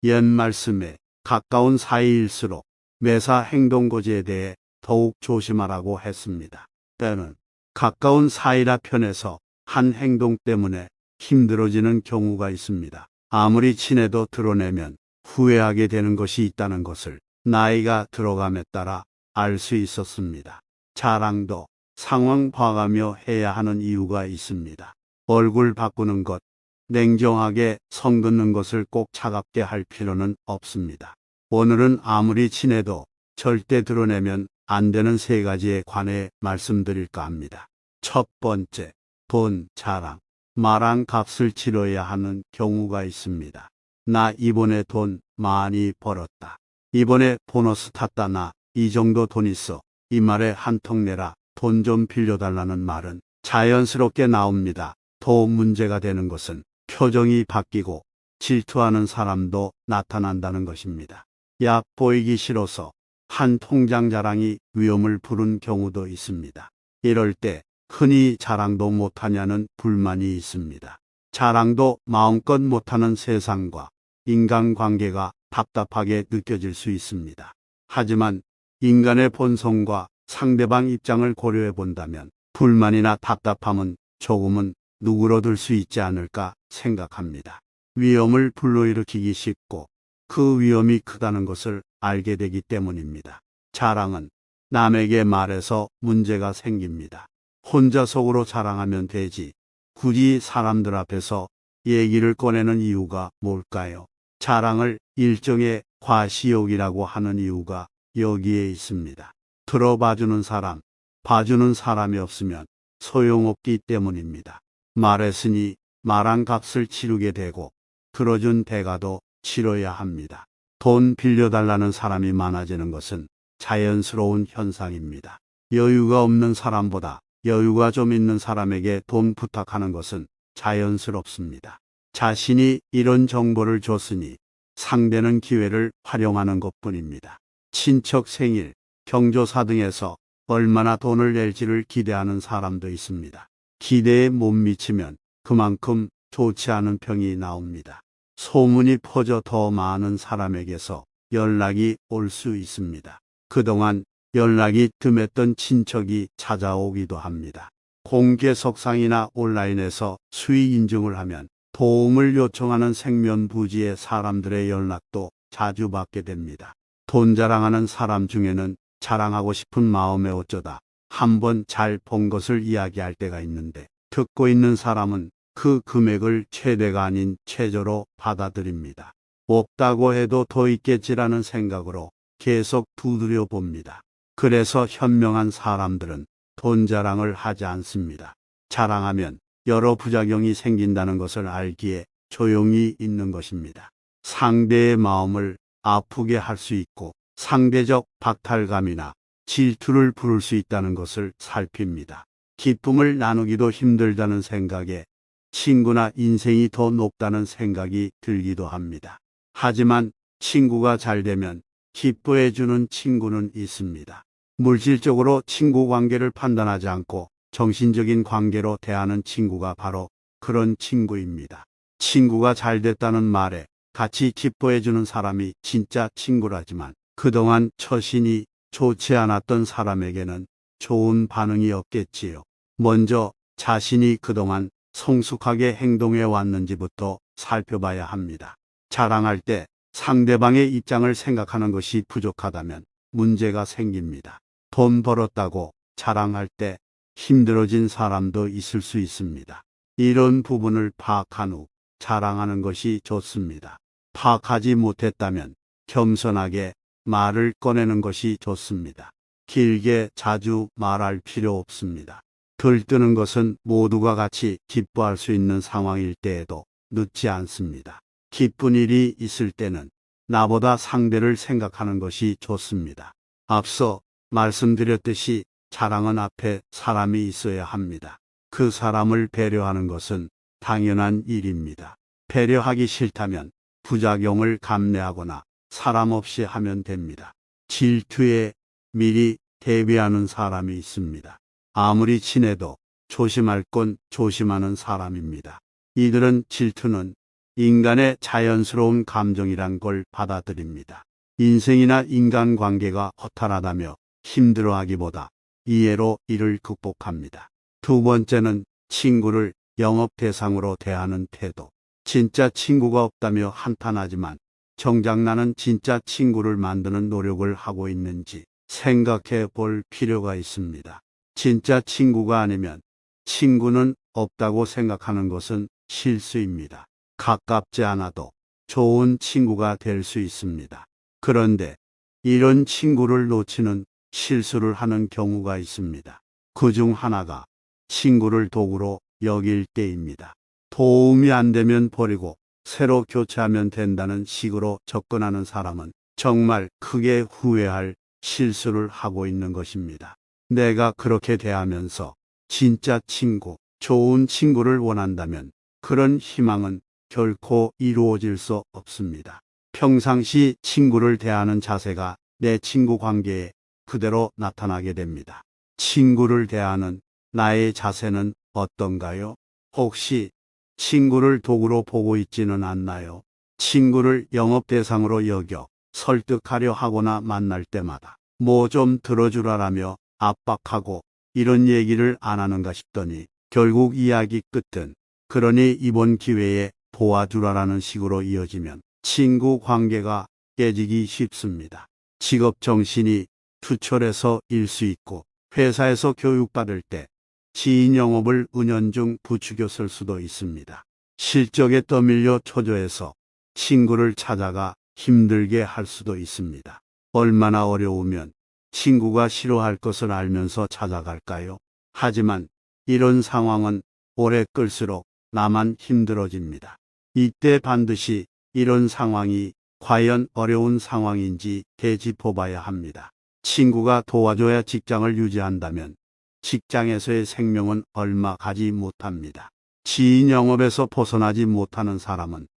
옛 말씀에 가까운 사이일수록 매사 행동거지에 대해 더욱 조심하라고 했습니다. 때는 가까운 사이라 편에서 한 행동 때문에 힘들어지는 경우가 있습니다. 아무리 친해도 드러내면 후회하게 되는 것이 있다는 것을 나이가 들어감에 따라 알 수 있었습니다. 자랑도 상황 봐가며 해야 하는 이유가 있습니다. 얼굴 바꾸는 것, 냉정하게 선 긋는 것을 꼭 차갑게 할 필요는 없습니다. 오늘은 아무리 친해도 절대 드러내면 안 되는 세 가지에 관해 말씀드릴까 합니다. 첫 번째, 돈, 자랑, 말한 값을 치러야 하는 경우가 있습니다. 나 이번에 돈 많이 벌었다. 이번에 보너스 탔다. 나 이 정도 돈 있어. 이 말에 한턱 내라. 돈 좀 빌려달라는 말은 자연스럽게 나옵니다. 더 문제가 되는 것은 표정이 바뀌고 질투하는 사람도 나타난다는 것입니다. 약 보이기 싫어서 한 통장 자랑이 위험을 부른 경우도 있습니다. 이럴 때 흔히 자랑도 못하냐는 불만이 있습니다. 자랑도 마음껏 못하는 세상과 인간관계가 답답하게 느껴질 수 있습니다. 하지만 인간의 본성과 상대방 입장을 고려해 본다면 불만이나 답답함은 조금은 누그러들 수 있지 않을까 생각합니다. 위험을 불러일으키기 쉽고 그 위험이 크다는 것을 알게 되기 때문입니다. 자랑은 남에게 말해서 문제가 생깁니다. 혼자 속으로 자랑하면 되지 굳이 사람들 앞에서 얘기를 꺼내는 이유가 뭘까요? 자랑을 일종의 과시욕이라고 하는 이유가 여기에 있습니다. 들어봐주는 사람, 봐주는 사람이 없으면 소용없기 때문입니다. 말했으니 말한 값을 치르게 되고 들어준 대가도 치러야 합니다. 돈 빌려달라는 사람이 많아지는 것은 자연스러운 현상입니다. 여유가 없는 사람보다 여유가 좀 있는 사람에게 돈 부탁하는 것은 자연스럽습니다. 자신이 이런 정보를 줬으니 상대는 기회를 활용하는 것뿐입니다. 친척 생일, 경조사 등에서 얼마나 돈을 낼지를 기대하는 사람도 있습니다. 기대에 못 미치면 그만큼 좋지 않은 평이 나옵니다. 소문이 퍼져 더 많은 사람에게서 연락이 올 수 있습니다. 그동안 연락이 뜸했던 친척이 찾아오기도 합니다. 공개석상이나 온라인에서 수의 인증을 하면 도움을 요청하는 생면부지의 사람들의 연락도 자주 받게 됩니다. 돈 자랑하는 사람 중에는 자랑하고 싶은 마음에 어쩌다 한번 잘 본 것을 이야기할 때가 있는데 듣고 있는 사람은 그 금액을 최대가 아닌 최저로 받아들입니다. 없다고 해도 더 있겠지라는 생각으로 계속 두드려 봅니다. 그래서 현명한 사람들은 돈 자랑을 하지 않습니다. 자랑하면 여러 부작용이 생긴다는 것을 알기에 조용히 있는 것입니다. 상대의 마음을 아프게 할 수 있고 상대적 박탈감이나 질투를 부를 수 있다는 것을 살핍니다. 기쁨을 나누기도 힘들다는 생각에 친구나 인생이 더 높다는 생각이 들기도 합니다. 하지만 친구가 잘 되면 기뻐해주는 친구는 있습니다. 물질적으로 친구 관계를 판단하지 않고 정신적인 관계로 대하는 친구가 바로 그런 친구입니다. 친구가 잘 됐다는 말에 같이 기뻐해주는 사람이 진짜 친구라지만 그동안 처신이 좋지 않았던 사람에게는 좋은 반응이 없겠지요. 먼저 자신이 그동안 성숙하게 행동해 왔는지부터 살펴봐야 합니다. 자랑할 때 상대방의 입장을 생각하는 것이 부족하다면 문제가 생깁니다. 돈 벌었다고 자랑할 때 힘들어진 사람도 있을 수 있습니다. 이런 부분을 파악한 후 자랑하는 것이 좋습니다. 파악하지 못했다면 겸손하게 말을 꺼내는 것이 좋습니다. 길게 자주 말할 필요 없습니다. 들뜨는 것은 모두가 같이 기뻐할 수 있는 상황일 때에도 늦지 않습니다. 기쁜 일이 있을 때는 나보다 상대를 생각하는 것이 좋습니다. 앞서 말씀드렸듯이 자랑은 앞에 사람이 있어야 합니다. 그 사람을 배려하는 것은 당연한 일입니다. 배려하기 싫다면 부작용을 감내하거나 사람 없이 하면 됩니다. 질투에 미리 대비하는 사람이 있습니다. 아무리 친해도 조심할 건 조심하는 사람입니다. 이들은 질투는 인간의 자연스러운 감정이란 걸 받아들입니다. 인생이나 인간관계가 허탈하다며 힘들어하기보다 이해로 이를 극복합니다. 두 번째는 친구를 영업 대상으로 대하는 태도. 진짜 친구가 없다며 한탄하지만 정작 나는 진짜 친구를 만드는 노력을 하고 있는지 생각해 볼 필요가 있습니다. 진짜 친구가 아니면 친구는 없다고 생각하는 것은 실수입니다. 가깝지 않아도 좋은 친구가 될 수 있습니다. 그런데 이런 친구를 놓치는 실수를 하는 경우가 있습니다. 그 중 하나가 친구를 도구로 여길 때입니다. 도움이 안 되면 버리고 새로 교체하면 된다는 식으로 접근하는 사람은 정말 크게 후회할 실수를 하고 있는 것입니다. 내가 그렇게 대하면서 진짜 친구, 좋은 친구를 원한다면 그런 희망은 결코 이루어질 수 없습니다. 평상시 친구를 대하는 자세가 내 친구 관계에 그대로 나타나게 됩니다. 친구를 대하는 나의 자세는 어떤가요? 혹시 친구를 도구로 보고 있지는 않나요? 친구를 영업 대상으로 여겨 설득하려 하거나 만날 때마다 뭐 좀 들어주라라며 압박하고 이런 얘기를 안 하는가 싶더니 결국 이야기 끝은 그러니 이번 기회에 도와주라라는 식으로 이어지면 친구 관계가 깨지기 쉽습니다. 직업 정신이 투철해서 일 수 있고 회사에서 교육받을 때 지인 영업을 은연중 부추겨 쓸 수도 있습니다. 실적에 떠밀려 초조해서 친구를 찾아가 힘들게 할 수도 있습니다. 얼마나 어려우면 친구가 싫어할 것을 알면서 찾아갈까요? 하지만 이런 상황은 오래 끌수록 나만 힘들어집니다. 이때 반드시 이런 상황이 과연 어려운 상황인지 되짚어봐야 합니다. 친구가 도와줘야 직장을 유지한다면 직장에서의 생명은 얼마 가지 못합니다. 지인 영업에서 벗어나지 못하는 사람은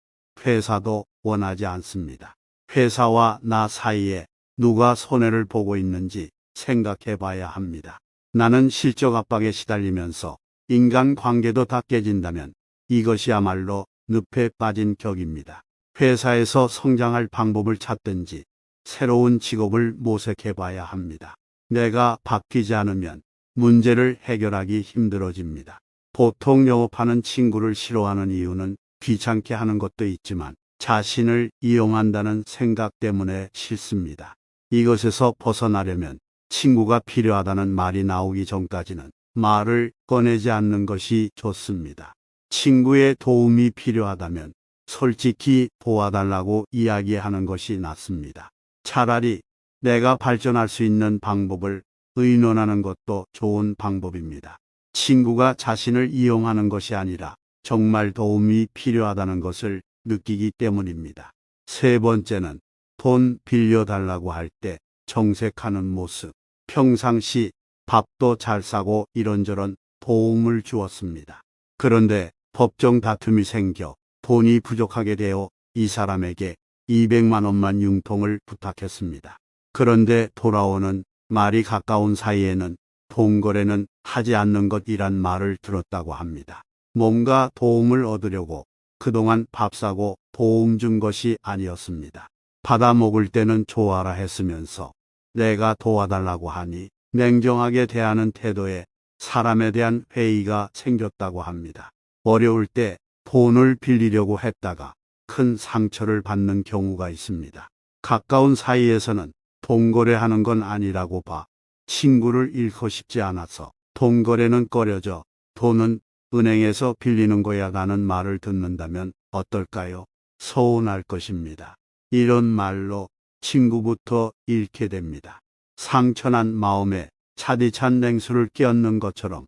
회사도 원하지 않습니다. 회사와 나 사이에 누가 손해를 보고 있는지 생각해 봐야 합니다. 나는 실적 압박에 시달리면서 인간관계도 다 깨진다면 이것이야말로 늪에 빠진 격입니다. 회사에서 성장할 방법을 찾든지 새로운 직업을 모색해 봐야 합니다. 내가 바뀌지 않으면 문제를 해결하기 힘들어집니다. 보통 영업하는 친구를 싫어하는 이유는 귀찮게 하는 것도 있지만 자신을 이용한다는 생각 때문에 싫습니다. 이것에서 벗어나려면 친구가 필요하다는 말이 나오기 전까지는 말을 꺼내지 않는 것이 좋습니다. 친구의 도움이 필요하다면 솔직히 도와달라고 이야기하는 것이 낫습니다. 차라리 내가 발전할 수 있는 방법을 의논하는 것도 좋은 방법입니다. 친구가 자신을 이용하는 것이 아니라 정말 도움이 필요하다는 것을 느끼기 때문입니다. 세 번째는 돈 빌려달라고 할 때 정색하는 모습. 평상시 밥도 잘 사고 이런저런 도움을 주었습니다. 그런데 법정 다툼이 생겨 돈이 부족하게 되어 이 사람에게 200만 원만 융통을 부탁했습니다. 그런데 돌아오는 말이 가까운 사이에는 돈 거래는 하지 않는 것이란 말을 들었다고 합니다. 뭔가 도움을 얻으려고 그동안 밥 사고 도움 준 것이 아니었습니다. 받아 먹을 때는 좋아라 했으면서 내가 도와달라고 하니 냉정하게 대하는 태도에 사람에 대한 회의가 생겼다고 합니다. 어려울 때 돈을 빌리려고 했다가 큰 상처를 받는 경우가 있습니다. 가까운 사이에서는 돈 거래하는 건 아니라고 봐 친구를 잃고 싶지 않아서 돈 거래는 꺼려져 돈은 은행에서 빌리는 거야 라는 말을 듣는다면 어떨까요? 서운할 것입니다. 이런 말로 친구부터 잃게 됩니다. 상처난 마음에 차디찬 냉수를 끼얹는 것처럼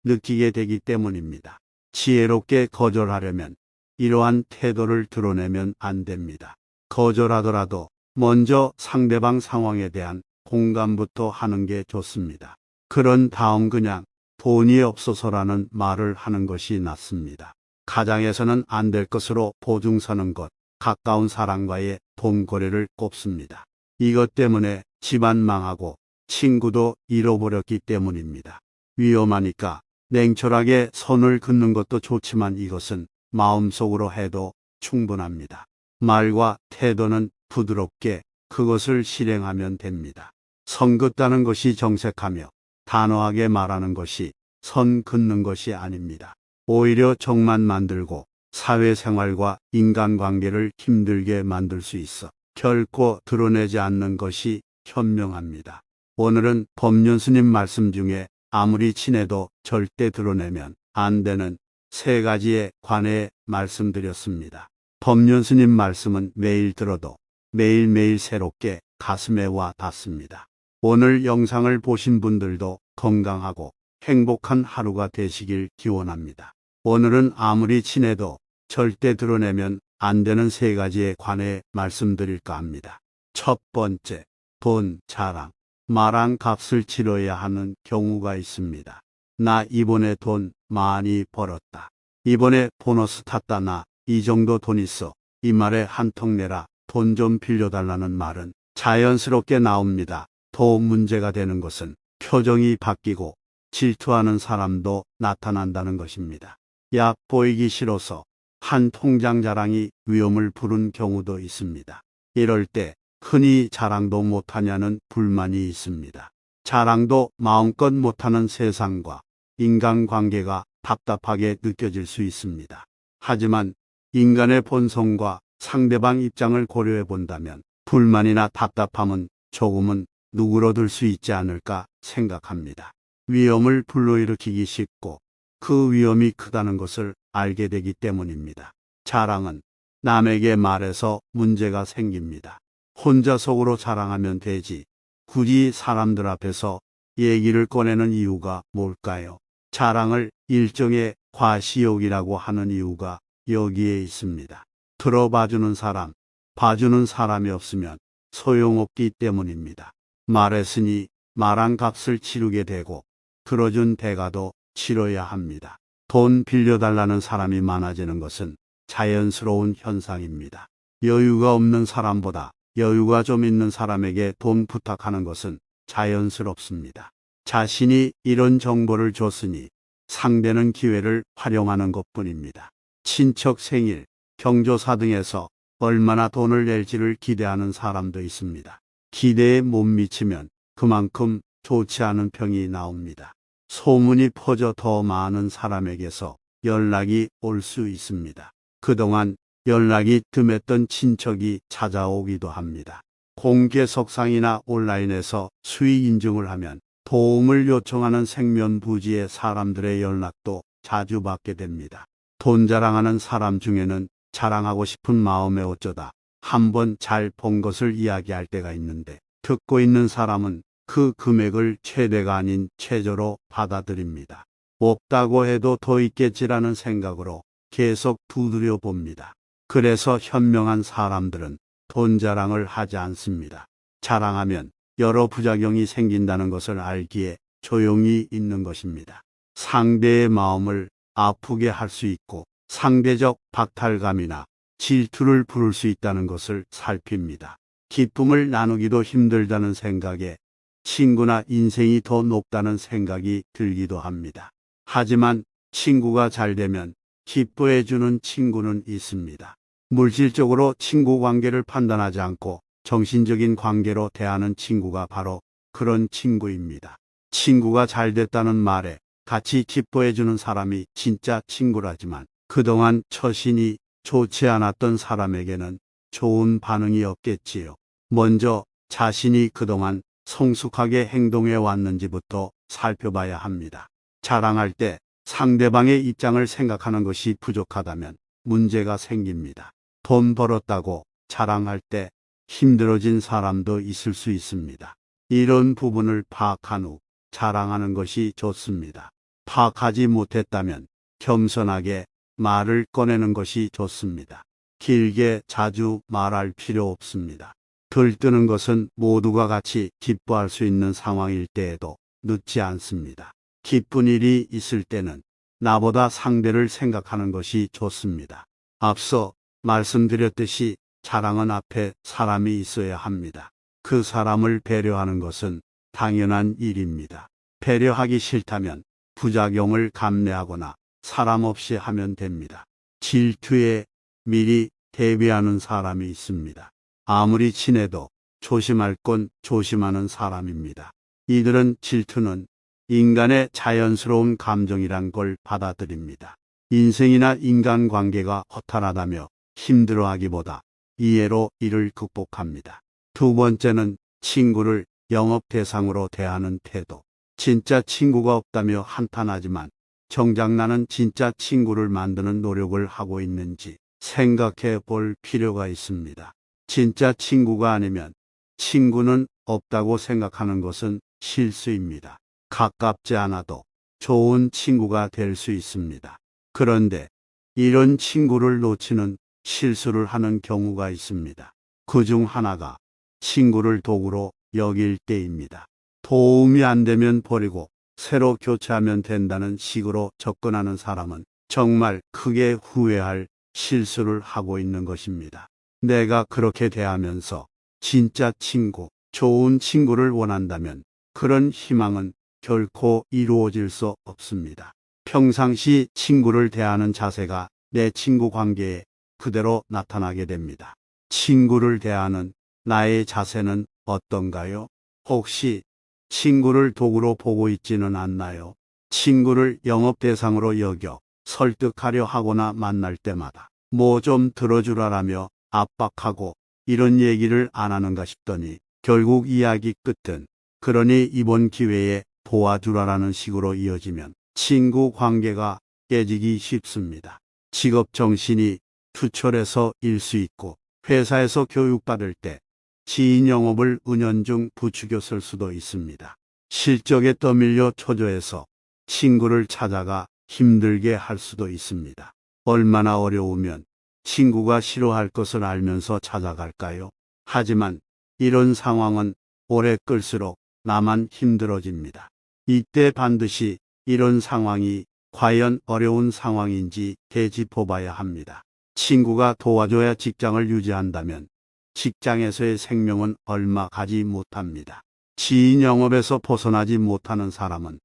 느끼게 되기 때문입니다. 지혜롭게 거절하려면 이러한 태도를 드러내면 안 됩니다. 거절하더라도 먼저 상대방 상황에 대한 공감부터 하는 게 좋습니다. 그런 다음 그냥 돈이 없어서라는 말을 하는 것이 낫습니다. 가장에서는 안 될 것으로 보증 서는 것, 가까운 사람과의 돈 거래를 꼽습니다. 이것 때문에 집안 망하고 친구도 잃어버렸기 때문입니다. 위험하니까 냉철하게 선을 긋는 것도 좋지만 이것은 마음속으로 해도 충분합니다. 말과 태도는 부드럽게 그것을 실행하면 됩니다. 선 긋다는 것이 정색하며 단호하게 말하는 것이 선 긋는 것이 아닙니다. 오히려 정만 만들고 사회생활과 인간관계를 힘들게 만들 수 있어 결코 드러내지 않는 것이 현명합니다. 오늘은 법륜스님 말씀 중에 아무리 친해도 절대 드러내면 안 되는 세 가지에 관해 말씀드렸습니다. 법륜스님 말씀은 매일 들어도 매일매일 새롭게 가슴에 와 닿습니다. 오늘 영상을 보신 분들도 건강하고 행복한 하루가 되시길 기원합니다. 오늘은 아무리 친해도 절대 드러내면 안 되는 세 가지에 관해 말씀드릴까 합니다. 첫 번째, 돈, 자랑. 말한 값을 치러야 하는 경우가 있습니다. 나 이번에 돈 많이 벌었다. 이번에 보너스 탔다. 나 이 정도 돈 있어. 이 말에 한턱 내라. 돈 좀 빌려달라는 말은 자연스럽게 나옵니다. 더 문제가 되는 것은 표정이 바뀌고 질투하는 사람도 나타난다는 것입니다. 약 보이기 싫어서 한 통장 자랑이 위험을 부른 경우도 있습니다. 이럴 때 흔히 자랑도 못하냐는 불만이 있습니다. 자랑도 마음껏 못하는 세상과 인간관계가 답답하게 느껴질 수 있습니다. 하지만 인간의 본성과 상대방 입장을 고려해 본다면 불만이나 답답함은 조금은 누그러들 수 있지 않을까 생각합니다. 위험을 불러일으키기 쉽고 그 위험이 크다는 것을 알게 되기 때문입니다. 자랑은 남에게 말해서 문제가 생깁니다. 혼자 속으로 자랑하면 되지 굳이 사람들 앞에서 얘기를 꺼내는 이유가 뭘까요? 자랑을 일종의 과시욕이라고 하는 이유가 여기에 있습니다. 들어봐주는 사람, 봐주는 사람이 없으면 소용없기 때문입니다. 말했으니 말한 값을 치르게 되고 들어준 대가도 치러야 합니다. 돈 빌려달라는 사람이 많아지는 것은 자연스러운 현상입니다. 여유가 없는 사람보다 여유가 좀 있는 사람에게 돈 부탁하는 것은 자연스럽습니다. 자신이 이런 정보를 줬으니 상대는 기회를 활용하는 것뿐입니다. 친척 생일, 경조사 등에서 얼마나 돈을 낼지를 기대하는 사람도 있습니다. 기대에 못 미치면 그만큼 좋지 않은 평이 나옵니다. 소문이 퍼져 더 많은 사람에게서 연락이 올 수 있습니다. 그동안 연락이 뜸했던 친척이 찾아오기도 합니다. 공개석상이나 온라인에서 수익 인증을 하면 도움을 요청하는 생면부지의 사람들의 연락도 자주 받게 됩니다. 돈 자랑하는 사람 중에는 자랑하고 싶은 마음에 어쩌다 한번 잘 본 것을 이야기할 때가 있는데 듣고 있는 사람은 그 금액을 최대가 아닌 최저로 받아들입니다. 없다고 해도 더 있겠지라는 생각으로 계속 두드려 봅니다. 그래서 현명한 사람들은 돈 자랑을 하지 않습니다. 자랑하면 여러 부작용이 생긴다는 것을 알기에 조용히 있는 것입니다. 상대의 마음을 아프게 할 수 있고 상대적 박탈감이나 질투를 부를 수 있다는 것을 살핍니다. 기쁨을 나누기도 힘들다는 생각에 친구나 인생이 더 높다는 생각이 들기도 합니다. 하지만 친구가 잘 되면 기뻐해주는 친구는 있습니다. 물질적으로 친구 관계를 판단하지 않고 정신적인 관계로 대하는 친구가 바로 그런 친구입니다. 친구가 잘 됐다는 말에 같이 기뻐해주는 사람이 진짜 친구라지만 그동안 처신이 좋지 않았던 사람에게는 좋은 반응이 없겠지요. 먼저 자신이 그동안 성숙하게 행동해 왔는지부터 살펴봐야 합니다. 자랑할 때 상대방의 입장을 생각하는 것이 부족하다면 문제가 생깁니다. 돈 벌었다고 자랑할 때 힘들어진 사람도 있을 수 있습니다. 이런 부분을 파악한 후 자랑하는 것이 좋습니다. 파악하지 못했다면 겸손하게 말을 꺼내는 것이 좋습니다. 길게 자주 말할 필요 없습니다. 들뜨는 것은 모두가 같이 기뻐할 수 있는 상황일 때에도 늦지 않습니다. 기쁜 일이 있을 때는 나보다 상대를 생각하는 것이 좋습니다. 앞서 말씀드렸듯이 자랑은 앞에 사람이 있어야 합니다. 그 사람을 배려하는 것은 당연한 일입니다. 배려하기 싫다면 부작용을 감내하거나 사람 없이 하면 됩니다. 질투에 미리 대비하는 사람이 있습니다. 아무리 친해도 조심할 건 조심하는 사람입니다. 이들은 질투는 인간의 자연스러운 감정이란 걸 받아들입니다. 인생이나 인간관계가 허탈하다며 힘들어하기보다 이해로 이를 극복합니다. 두 번째는 친구를 영업 대상으로 대하는 태도. 진짜 친구가 없다며 한탄하지만 정작 나는 진짜 친구를 만드는 노력을 하고 있는지 생각해 볼 필요가 있습니다. 진짜 친구가 아니면 친구는 없다고 생각하는 것은 실수입니다. 가깝지 않아도 좋은 친구가 될 수 있습니다. 그런데 이런 친구를 놓치는 실수를 하는 경우가 있습니다. 그중 하나가 친구를 도구로 여길 때입니다. 도움이 안 되면 버리고 새로 교체하면 된다는 식으로 접근하는 사람은 정말 크게 후회할 실수를 하고 있는 것입니다. 내가 그렇게 대하면서 진짜 친구, 좋은 친구를 원한다면 그런 희망은 결코 이루어질 수 없습니다. 평상시 친구를 대하는 자세가 내 친구 관계에 그대로 나타나게 됩니다. 친구를 대하는 나의 자세는 어떤가요? 혹시 친구를 도구로 보고 있지는 않나요? 친구를 영업 대상으로 여겨 설득하려 하거나 만날 때마다 뭐 좀 들어주라라며 압박하고 이런 얘기를 안 하는가 싶더니 결국 이야기 끝은 그러니 이번 기회에 도와주라라는 식으로 이어지면 친구 관계가 깨지기 쉽습니다. 직업 정신이 투철해서 일 수 있고 회사에서 교육받을 때 지인 영업을 은연중 부추겨 쓸 수도 있습니다. 실적에 떠밀려 초조해서 친구를 찾아가 힘들게 할 수도 있습니다. 얼마나 어려우면 친구가 싫어할 것을 알면서 찾아갈까요? 하지만 이런 상황은 오래 끌수록 나만 힘들어집니다. 이때 반드시 이런 상황이 과연 어려운 상황인지 되짚어봐야 합니다. 친구가 도와줘야 직장을 유지한다면 직장에서의 생명은 얼마 가지 못합니다. 지인 영업에서 벗어나지 못하는 사람은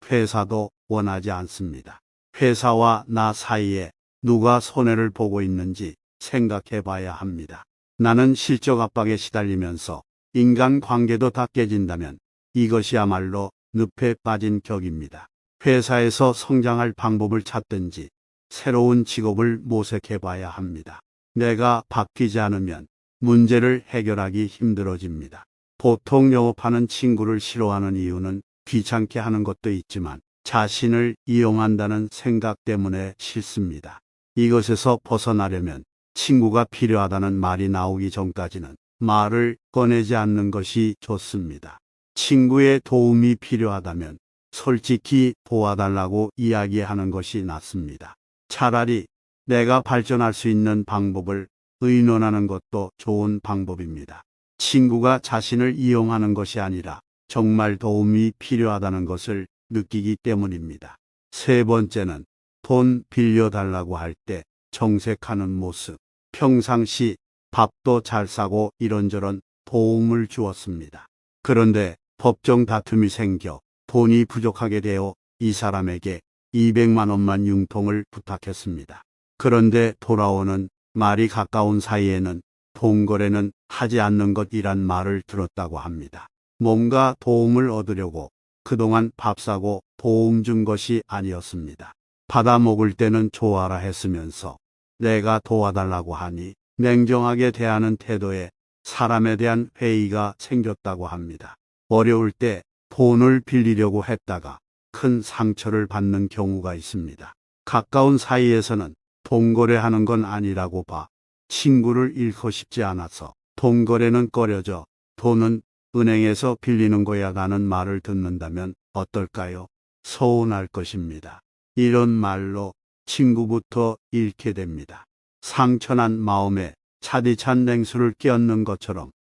회사도 원하지 않습니다. 회사와 나 사이에 누가 손해를 보고 있는지 생각해 봐야 합니다. 나는 실적 압박에 시달리면서 인간관계도 다 깨진다면 이것이야말로 늪에 빠진 격입니다. 회사에서 성장할 방법을 찾든지 새로운 직업을 모색해 봐야 합니다. 내가 바뀌지 않으면 문제를 해결하기 힘들어집니다. 보통 영업하는 친구를 싫어하는 이유는 귀찮게 하는 것도 있지만 자신을 이용한다는 생각 때문에 싫습니다. 이것에서 벗어나려면 친구가 필요하다는 말이 나오기 전까지는 말을 꺼내지 않는 것이 좋습니다. 친구의 도움이 필요하다면 솔직히 도와달라고 이야기하는 것이 낫습니다. 차라리 내가 발전할 수 있는 방법을 의논하는 것도 좋은 방법입니다. 친구가 자신을 이용하는 것이 아니라 정말 도움이 필요하다는 것을 느끼기 때문입니다. 세 번째는 돈 빌려달라고 할 때 정색하는 모습. 평상시 밥도 잘 사고 이런저런 도움을 주었습니다. 그런데 법정 다툼이 생겨 돈이 부족하게 되어 이 사람에게 200만 원만 융통을 부탁했습니다. 그런데 돌아오는 말이 가까운 사이에는 돈 거래는 하지 않는 것이란 말을 들었다고 합니다. 뭔가 도움을 얻으려고 그동안 밥 사고 도움 준 것이 아니었습니다. 받아 먹을 때는 좋아라 했으면서 내가 도와달라고 하니 냉정하게 대하는 태도에 사람에 대한 회의가 생겼다고 합니다. 어려울 때 돈을 빌리려고 했다가 큰 상처를 받는 경우가 있습니다. 가까운 사이에서는 돈 거래하는 건 아니라고 봐 친구를 잃고 싶지 않아서 돈 거래는 꺼려져 돈은 은행에서 빌리는 거야 라는 말을 듣는다면 어떨까요? 서운할 것입니다. 이런 말로 친구부터 잃게 됩니다. 상처난 마음에 차디찬 냉수를 끼얹는 것처럼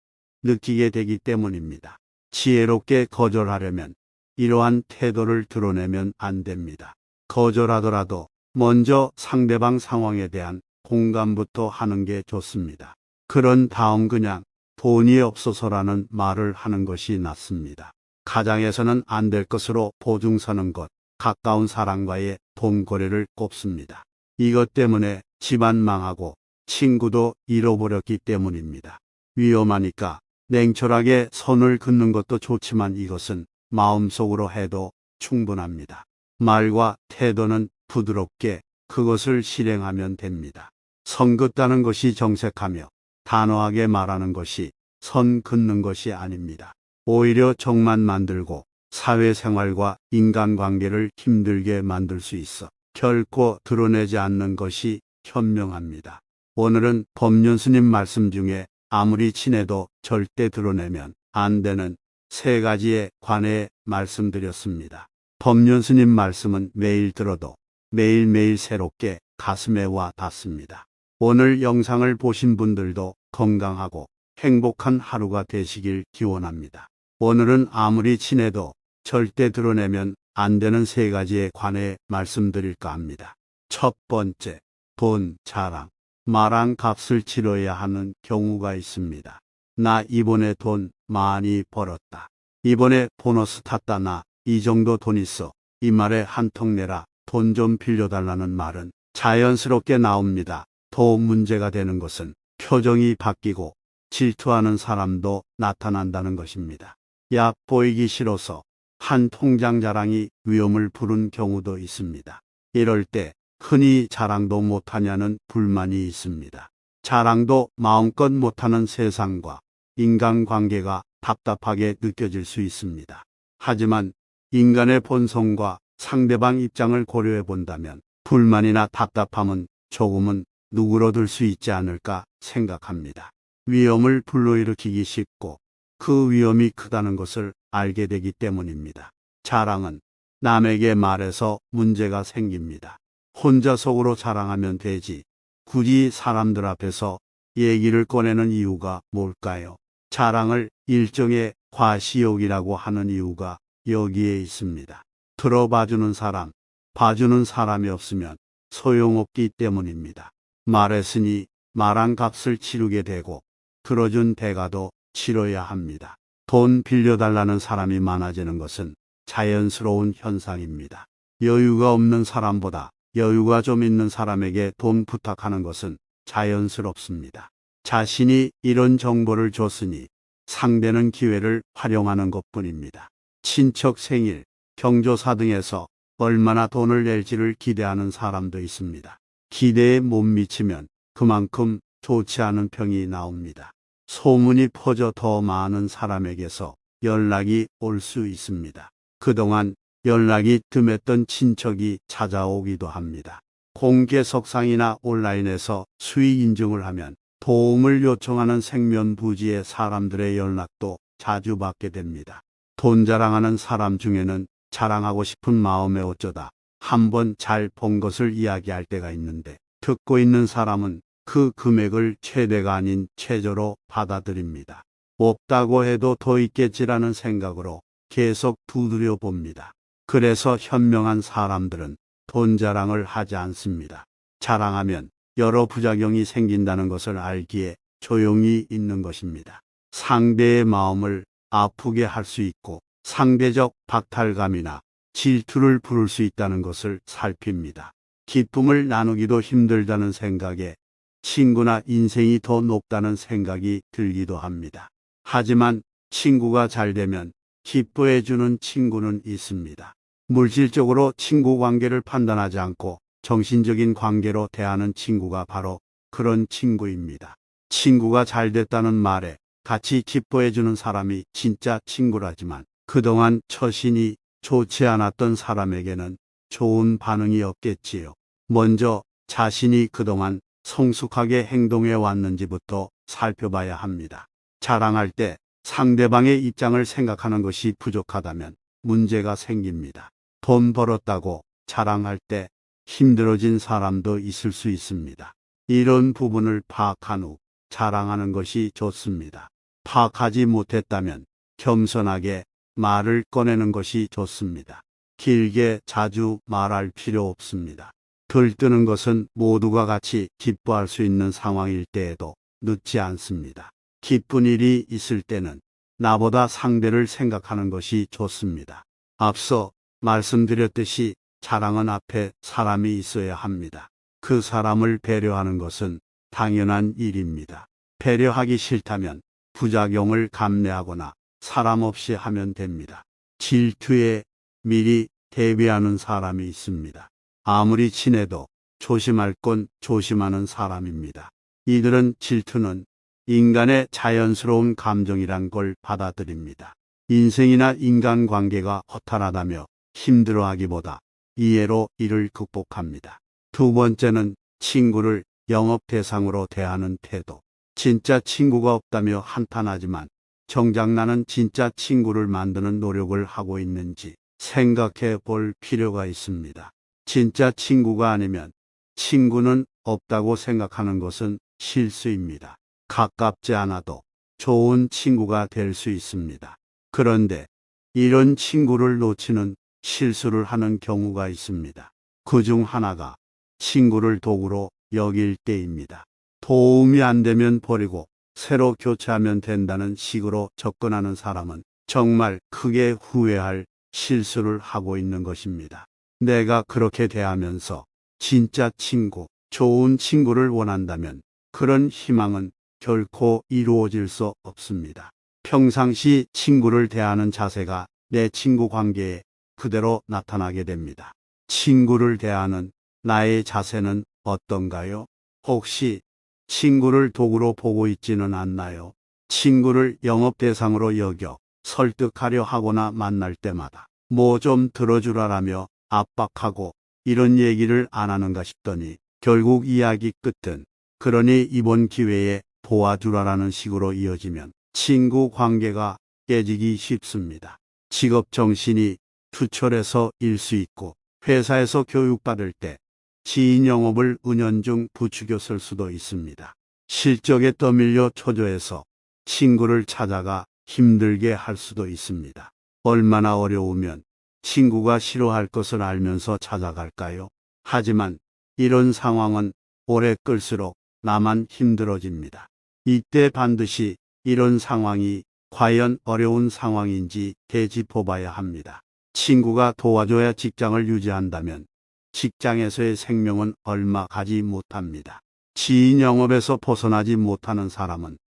느끼게 되기 때문입니다. 지혜롭게 거절하려면 이러한 태도를 드러내면 안 됩니다. 거절하더라도 먼저 상대방 상황에 대한 공감부터 하는 게 좋습니다. 그런 다음 그냥 돈이 없어서라는 말을 하는 것이 낫습니다. 가장에서는 안 될 것으로 보증 서는 것, 가까운 사람과의 돈 거래를 꼽습니다. 이것 때문에 집안 망하고 친구도 잃어버렸기 때문입니다. 위험하니까 냉철하게 선을 긋는 것도 좋지만 이것은 마음속으로 해도 충분합니다. 말과 태도는 부드럽게 그것을 실행하면 됩니다. 선 긋다는 것이 정색하며 단호하게 말하는 것이 선 긋는 것이 아닙니다. 오히려 정만 만들고 사회생활과 인간관계를 힘들게 만들 수 있어 결코 드러내지 않는 것이 현명합니다. 오늘은 법륜스님 말씀 중에 아무리 친해도 절대 드러내면 안 되는 세 가지에 관해 말씀드렸습니다. 법륜스님 말씀은 매일 들어도 매일매일 새롭게 가슴에 와 닿습니다. 오늘 영상을 보신 분들도 건강하고 행복한 하루가 되시길 기원합니다. 오늘은 아무리 친해도 절대 드러내면 안 되는 세 가지에 관해 말씀드릴까 합니다. 첫 번째, 돈, 자랑. 말한 값을 치러야 하는 경우가 있습니다. 나 이번에 돈 많이 벌었다. 이번에 보너스 탔다. 나 이 정도 돈 있어. 이 말에 한턱 내라. 돈 좀 빌려달라는 말은 자연스럽게 나옵니다. 더 문제가 되는 것은 표정이 바뀌고 질투하는 사람도 나타난다는 것입니다. 얕보이기 싫어서 한 통장 자랑이 위험을 부른 경우도 있습니다. 이럴 때 흔히 자랑도 못하냐는 불만이 있습니다. 자랑도 마음껏 못하는 세상과 인간관계가 답답하게 느껴질 수 있습니다. 하지만 인간의 본성과 상대방 입장을 고려해 본다면 불만이나 답답함은 조금은 누그러들 수 있지 않을까 생각합니다. 위험을 불러일으키기 쉽고 그 위험이 크다는 것을 알게 되기 때문입니다. 자랑은 남에게 말해서 문제가 생깁니다. 혼자 속으로 자랑하면 되지 굳이 사람들 앞에서 얘기를 꺼내는 이유가 뭘까요? 자랑을 일종의 과시욕이라고 하는 이유가 여기에 있습니다. 들어봐주는 사람, 봐주는 사람이 없으면 소용없기 때문입니다. 말했으니 말한 값을 치르게 되고 들어준 대가도 치러야 합니다. 돈 빌려달라는 사람이 많아지는 것은 자연스러운 현상입니다. 여유가 없는 사람보다 여유가 좀 있는 사람에게 돈 부탁하는 것은 자연스럽습니다. 자신이 이런 정보를 줬으니 상대는 기회를 활용하는 것뿐입니다. 친척 생일, 경조사 등에서 얼마나 돈을 낼지를 기대하는 사람도 있습니다. 기대에 못 미치면 그만큼 좋지 않은 평이 나옵니다. 소문이 퍼져 더 많은 사람에게서 연락이 올 수 있습니다. 그동안 연락이 뜸했던 친척이 찾아오기도 합니다. 공개석상이나 온라인에서 수익 인증을 하면 도움을 요청하는 생면부지의 사람들의 연락도 자주 받게 됩니다. 돈 자랑하는 사람 중에는 자랑하고 싶은 마음에 어쩌다 한번 잘 본 것을 이야기할 때가 있는데 듣고 있는 사람은 그 금액을 최대가 아닌 최저로 받아들입니다. 없다고 해도 더 있겠지라는 생각으로 계속 두드려 봅니다. 그래서 현명한 사람들은 돈 자랑을 하지 않습니다. 자랑하면 여러 부작용이 생긴다는 것을 알기에 조용히 있는 것입니다. 상대의 마음을 아프게 할 수 있고 상대적 박탈감이나 질투를 부를 수 있다는 것을 살핍니다. 기쁨을 나누기도 힘들다는 생각에 친구나 인생이 더 높다는 생각이 들기도 합니다. 하지만 친구가 잘 되면 기뻐해주는 친구는 있습니다. 물질적으로 친구 관계를 판단하지 않고 정신적인 관계로 대하는 친구가 바로 그런 친구입니다. 친구가 잘 됐다는 말에 같이 기뻐해주는 사람이 진짜 친구라지만 그동안 처신이 좋지 않았던 사람에게는 좋은 반응이 없겠지요. 먼저 자신이 그동안 성숙하게 행동해 왔는지부터 살펴봐야 합니다. 자랑할 때 상대방의 입장을 생각하는 것이 부족하다면 문제가 생깁니다. 돈 벌었다고 자랑할 때 힘들어진 사람도 있을 수 있습니다. 이런 부분을 파악한 후 자랑하는 것이 좋습니다. 파악하지 못했다면 겸손하게 말을 꺼내는 것이 좋습니다. 길게 자주 말할 필요 없습니다. 들뜨는 것은 모두가 같이 기뻐할 수 있는 상황일 때에도 늦지 않습니다. 기쁜 일이 있을 때는 나보다 상대를 생각하는 것이 좋습니다. 앞서 말씀드렸듯이 자랑은 앞에 사람이 있어야 합니다. 그 사람을 배려하는 것은 당연한 일입니다. 배려하기 싫다면 부작용을 감내하거나 사람 없이 하면 됩니다. 질투에 미리 대비하는 사람이 있습니다. 아무리 친해도 조심할 건 조심하는 사람입니다. 이들은 질투는 인간의 자연스러운 감정이란 걸 받아들입니다. 인생이나 인간관계가 허탈하다며 힘들어하기보다 이해로 이를 극복합니다. 두 번째는 친구를 영업 대상으로 대하는 태도. 진짜 친구가 없다며 한탄하지만 정작 나는 진짜 친구를 만드는 노력을 하고 있는지 생각해 볼 필요가 있습니다. 진짜 친구가 아니면 친구는 없다고 생각하는 것은 실수입니다. 가깝지 않아도 좋은 친구가 될 수 있습니다. 그런데 이런 친구를 놓치는 실수를 하는 경우가 있습니다. 그중 하나가 친구를 도구로 여길 때입니다. 도움이 안 되면 버리고 새로 교체하면 된다는 식으로 접근하는 사람은 정말 크게 후회할 실수를 하고 있는 것입니다. 내가 그렇게 대하면서 진짜 친구, 좋은 친구를 원한다면 그런 희망은 결코 이루어질 수 없습니다. 평상시 친구를 대하는 자세가 내 친구 관계에 그대로 나타나게 됩니다. 친구를 대하는 나의 자세는 어떤가요? 혹시 친구를 도구로 보고 있지는 않나요? 친구를 영업 대상으로 여겨 설득하려 하거나 만날 때마다 뭐 좀 들어주라라며 압박하고 이런 얘기를 안 하는가 싶더니 결국 이야기 끝은 그러니 이번 기회에 도와주라라는 식으로 이어지면 친구 관계가 깨지기 쉽습니다. 직업 정신이 투철해서 일 수 있고 회사에서 교육받을 때 지인 영업을 은연중 부추겨 쓸 수도 있습니다. 실적에 떠밀려 초조해서 친구를 찾아가 힘들게 할 수도 있습니다. 얼마나 어려우면 친구가 싫어할 것을 알면서 찾아갈까요? 하지만 이런 상황은 오래 끌수록 나만 힘들어집니다. 이때 반드시 이런 상황이 과연 어려운 상황인지 되짚어봐야 합니다. 친구가 도와줘야 직장을 유지한다면 직장에서의 생명은 얼마 가지 못합니다. 지인 영업에서 벗어나지 못하는 사람은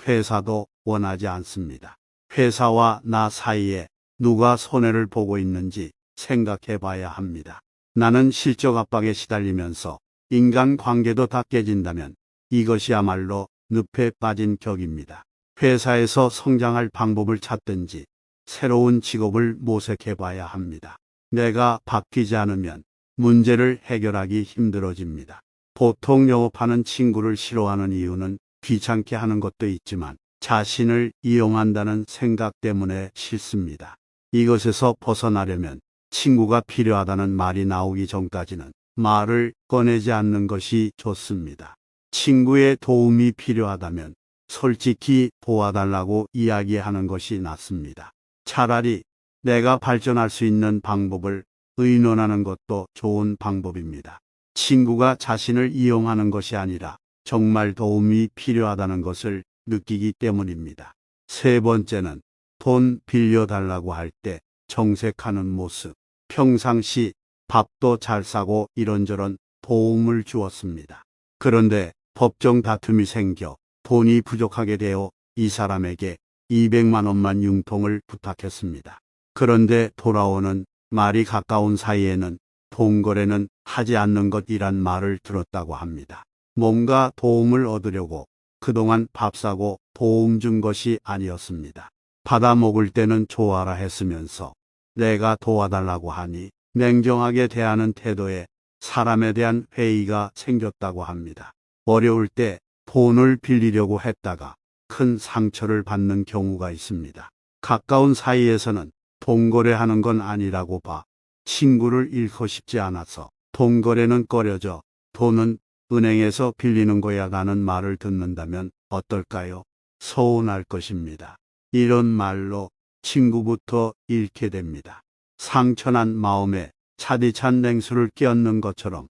회사도 원하지 않습니다. 회사와 나 사이에 누가 손해를 보고 있는지 생각해 봐야 합니다. 나는 실적 압박에 시달리면서 인간관계도 다 깨진다면 이것이야말로 늪에 빠진 격입니다. 회사에서 성장할 방법을 찾든지 새로운 직업을 모색해 봐야 합니다. 내가 바뀌지 않으면 문제를 해결하기 힘들어집니다. 보통 영업하는 친구를 싫어하는 이유는 귀찮게 하는 것도 있지만 자신을 이용한다는 생각 때문에 싫습니다. 이것에서 벗어나려면 친구가 필요하다는 말이 나오기 전까지는 말을 꺼내지 않는 것이 좋습니다. 친구의 도움이 필요하다면 솔직히 도와달라고 이야기하는 것이 낫습니다. 차라리 내가 발전할 수 있는 방법을 의논하는 것도 좋은 방법입니다. 친구가 자신을 이용하는 것이 아니라 정말 도움이 필요하다는 것을 느끼기 때문입니다. 세 번째는 돈 빌려달라고 할 때 정색하는 모습. 평상시 밥도 잘 사고 이런저런 도움을 주었습니다. 그런데 법정 다툼이 생겨 돈이 부족하게 되어 이 사람에게 200만 원만 융통을 부탁했습니다. 그런데 돌아오는 말이 가까운 사이에는 돈 거래는 하지 않는 것이란 말을 들었다고 합니다. 뭔가 도움을 얻으려고 그동안 밥 사고 도움 준 것이 아니었습니다. 받아 먹을 때는 좋아라 했으면서 내가 도와달라고 하니 냉정하게 대하는 태도에 사람에 대한 회의가 생겼다고 합니다. 어려울 때 돈을 빌리려고 했다가 큰 상처를 받는 경우가 있습니다. 가까운 사이에서는 돈 거래하는 건 아니라고 봐 친구를 잃고 싶지 않아서 돈 거래는 꺼려져 돈은 은행에서 빌리는 거야 라는 말을 듣는다면 어떨까요? 서운할 것입니다. 이런 말로 친구부터 잃게 됩니다. 상처난 마음에 차디찬 냉수를 끼얹는 것처럼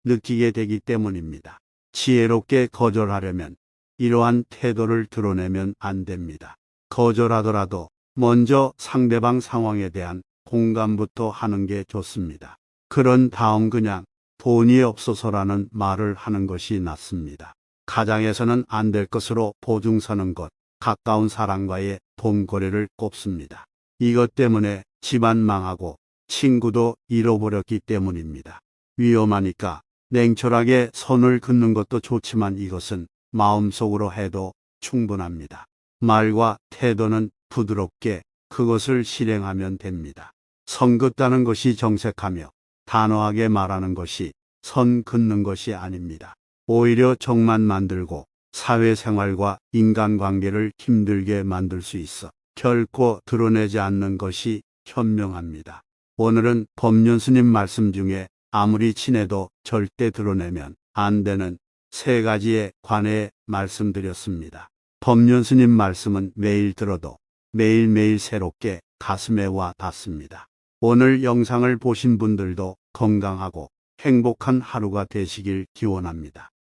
느끼게 되기 때문입니다. 지혜롭게 거절하려면 이러한 태도를 드러내면 안 됩니다. 거절하더라도 먼저 상대방 상황에 대한 공감부터 하는 게 좋습니다. 그런 다음 그냥 돈이 없어서라는 말을 하는 것이 낫습니다. 가장에서는 안 될 것으로 보증서는 것, 가까운 사람과의 돈 거래를 꼽습니다. 이것 때문에 집안 망하고 친구도 잃어버렸기 때문입니다. 위험하니까 냉철하게 선을 긋는 것도 좋지만 이것은 마음속으로 해도 충분합니다. 말과 태도는 부드럽게 그것을 실행하면 됩니다. 선 긋다는 것이 정색하며 단호하게 말하는 것이 선 긋는 것이 아닙니다. 오히려 정만 만들고 사회생활과 인간관계를 힘들게 만들 수 있어 결코 드러내지 않는 것이 현명합니다. 오늘은 법륜 스님 말씀 중에 아무리 친해도 절대 드러내면 안 되는 3가지에 관해 말씀드렸습니다. 법륜 스님 말씀은 매일 들어도 매일매일 새롭게 가슴에 와 닿습니다. 오늘 영상을 보신 분들도 건강하고 행복한 하루가 되시길 기원합니다.